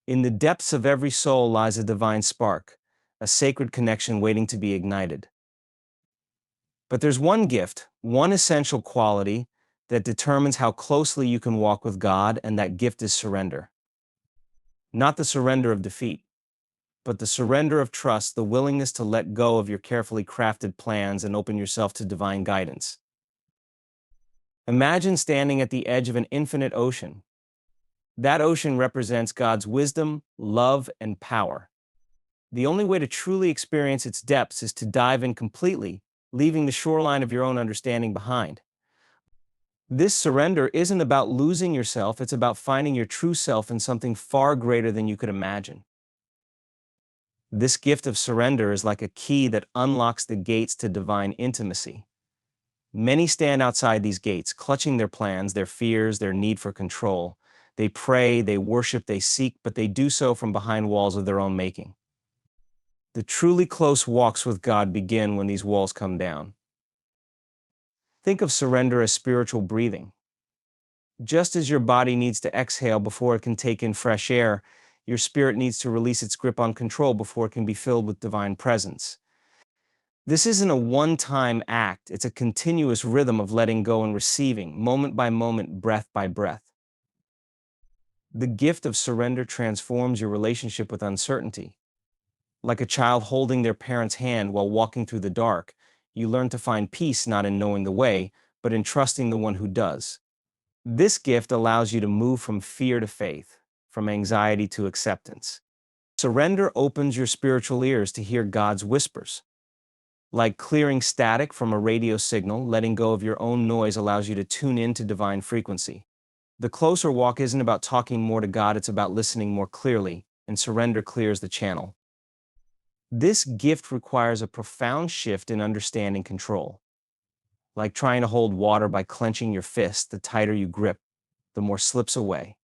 In the depths of every soul lies a divine spark, a sacred connection waiting to be ignited. But there's one gift, one essential quality that determines how closely you can walk with God, and that gift is surrender. Not the surrender of defeat, but the surrender of trust, the willingness to let go of your carefully crafted plans and open yourself to divine guidance. Imagine standing at the edge of an infinite ocean. That ocean represents God's wisdom, love, and power. The only way to truly experience its depths is to dive in completely, leaving the shoreline of your own understanding behind. This surrender isn't about losing yourself, it's about finding your true self in something far greater than you could imagine. This gift of surrender is like a key that unlocks the gates to divine intimacy. Many stand outside these gates, clutching their plans, their fears, their need for control. They pray, they worship, they seek, but they do so from behind walls of their own making. The truly close walks with God begin when these walls come down. Think of surrender as spiritual breathing. Just as your body needs to exhale before it can take in fresh air, your spirit needs to release its grip on control before it can be filled with divine presence. This isn't a one-time act, it's a continuous rhythm of letting go and receiving, moment by moment, breath by breath. The gift of surrender transforms your relationship with uncertainty. Like a child holding their parent's hand while walking through the dark, you learn to find peace not in knowing the way, but in trusting the one who does. This gift allows you to move from fear to faith, from anxiety to acceptance. Surrender opens your spiritual ears to hear God's whispers. Like clearing static from a radio signal, letting go of your own noise allows you to tune in to divine frequency. The closer walk isn't about talking more to God, it's about listening more clearly, and surrender clears the channel. This gift requires a profound shift in understanding control. Like trying to hold water by clenching your fist, the tighter you grip, the more slips away.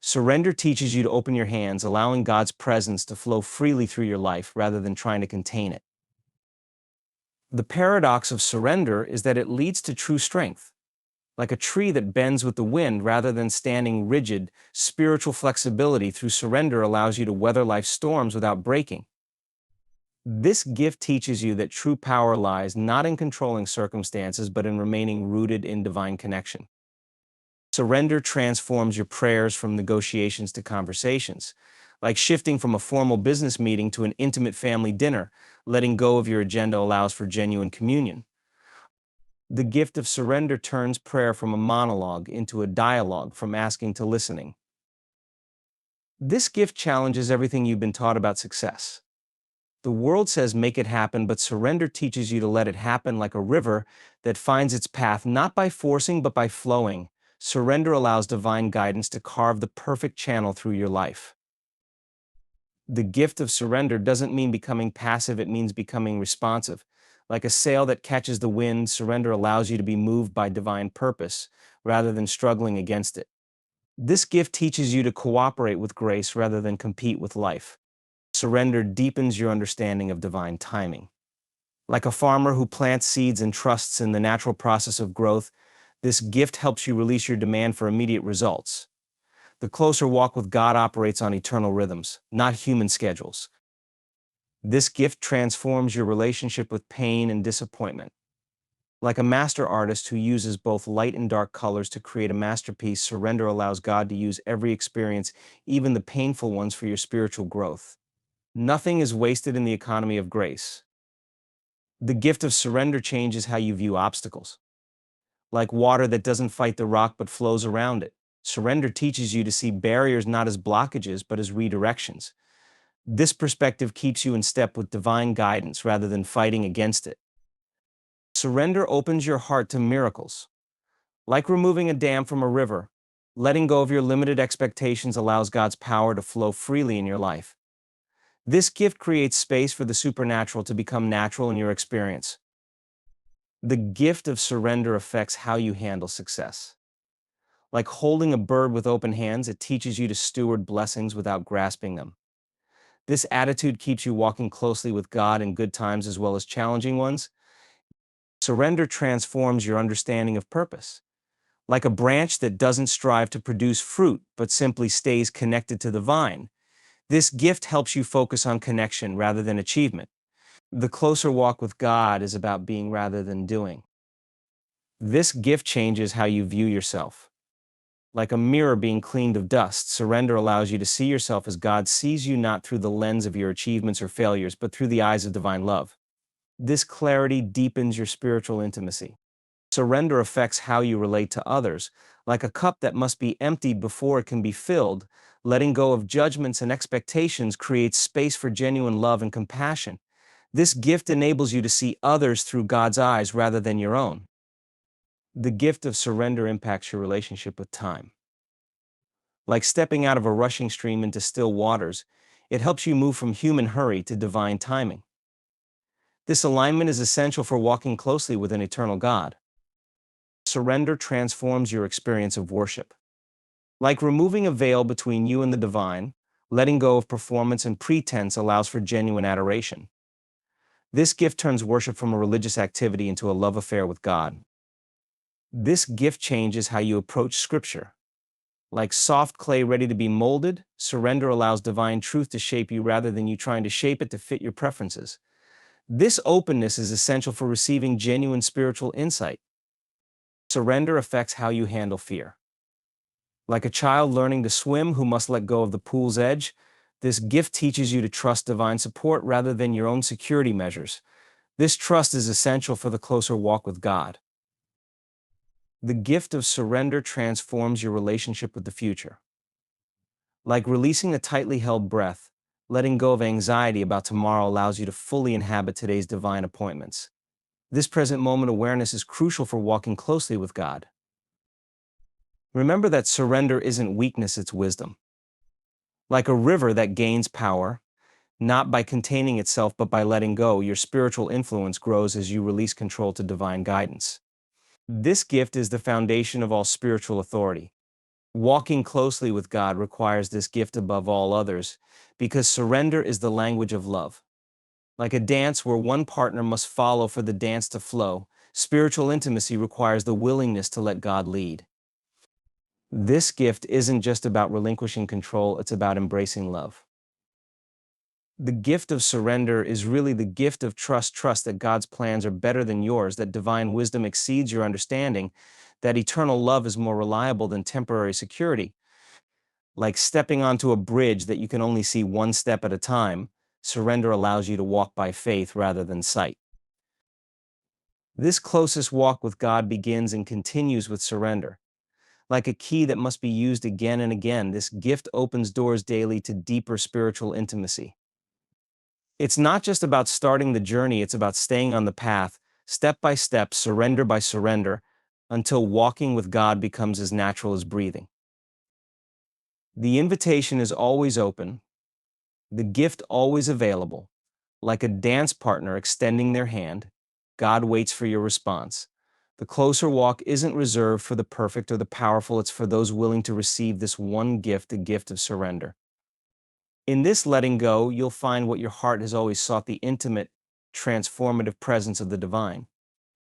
Surrender teaches you to open your hands, allowing God's presence to flow freely through your life rather than trying to contain it. The paradox of surrender is that it leads to true strength. Like a tree that bends with the wind rather than standing rigid, spiritual flexibility through surrender allows you to weather life's storms without breaking. This gift teaches you that true power lies not in controlling circumstances, but in remaining rooted in divine connection. Surrender transforms your prayers from negotiations to conversations, like shifting from a formal business meeting to an intimate family dinner. Letting go of your agenda allows for genuine communion. The gift of surrender turns prayer from a monologue into a dialogue, from asking to listening. This gift challenges everything you've been taught about success. The world says make it happen, but surrender teaches you to let it happen, like a river that finds its path not by forcing but by flowing. Surrender allows divine guidance to carve the perfect channel through your life. The gift of surrender doesn't mean becoming passive, it means becoming responsive. Like a sail that catches the wind, surrender allows you to be moved by divine purpose rather than struggling against it. This gift teaches you to cooperate with grace rather than compete with life. Surrender deepens your understanding of divine timing. Like a farmer who plants seeds and trusts in the natural process of growth, this gift helps you release your demand for immediate results. The closer walk with God operates on eternal rhythms, not human schedules. This gift transforms your relationship with pain and disappointment. Like a master artist who uses both light and dark colors to create a masterpiece, surrender allows God to use every experience, even the painful ones, for your spiritual growth. Nothing is wasted in the economy of grace. The gift of surrender changes how you view obstacles. Like water that doesn't fight the rock but flows around it, surrender teaches you to see barriers not as blockages but as redirections. This perspective keeps you in step with divine guidance rather than fighting against it. Surrender opens your heart to miracles. Like removing a dam from a river, letting go of your limited expectations allows God's power to flow freely in your life. This gift creates space for the supernatural to become natural in your experience. The gift of surrender affects how you handle success. Like holding a bird with open hands, it teaches you to steward blessings without grasping them. This attitude keeps you walking closely with God in good times as well as challenging ones. Surrender transforms your understanding of purpose. like a branch that doesn't strive to produce fruit but simply stays connected to the vine. This gift helps you focus on connection rather than achievement. The closer walk with God is about being rather than doing. This gift changes how you view yourself. Like a mirror being cleaned of dust, surrender allows you to see yourself as God sees you, not through the lens of your achievements or failures, but through the eyes of divine love. This clarity deepens your spiritual intimacy. Surrender affects how you relate to others. Like a cup that must be emptied before it can be filled, letting go of judgments and expectations creates space for genuine love and compassion. This gift enables you to see others through God's eyes rather than your own. The gift of surrender impacts your relationship with time. Like stepping out of a rushing stream into still waters, it helps you move from human hurry to divine timing. This alignment is essential for walking closely with an eternal God. Surrender transforms your experience of worship. Like removing a veil between you and the divine, letting go of performance and pretense allows for genuine adoration. This gift turns worship from a religious activity into a love affair with God. This gift changes how you approach Scripture. Like soft clay ready to be molded, surrender allows divine truth to shape you rather than you trying to shape it to fit your preferences. This openness is essential for receiving genuine spiritual insight. Surrender affects how you handle fear. Like a child learning to swim who must let go of the pool's edge, this gift teaches you to trust divine support rather than your own security measures. This trust is essential for the closer walk with God. The gift of surrender transforms your relationship with the future. Like releasing a tightly held breath, letting go of anxiety about tomorrow allows you to fully inhabit today's divine appointments. This present moment awareness is crucial for walking closely with God. Remember that surrender isn't weakness, it's wisdom. Like a river that gains power, not by containing itself but by letting go, your spiritual influence grows as you release control to divine guidance. This gift is the foundation of all spiritual authority. Walking closely with God requires this gift above all others because surrender is the language of love. Like a dance where one partner must follow for the dance to flow, spiritual intimacy requires the willingness to let God lead. This gift isn't just about relinquishing control, it's about embracing love. The gift of surrender is really the gift of trust that God's plans are better than yours, that divine wisdom exceeds your understanding, that eternal love is more reliable than temporary security. Like stepping onto a bridge that you can only see one step at a time, surrender allows you to walk by faith rather than sight. This closest walk with God begins and continues with surrender. Like a key that must be used again and again, this gift opens doors daily to deeper spiritual intimacy. It's not just about starting the journey, it's about staying on the path, step by step, surrender by surrender, until walking with God becomes as natural as breathing. The invitation is always open, the gift always available. Like a dance partner extending their hand, God waits for your response. The closer walk isn't reserved for the perfect or the powerful, it's for those willing to receive this one gift, the gift of surrender. In this letting go, you'll find what your heart has always sought, the intimate, transformative presence of the divine.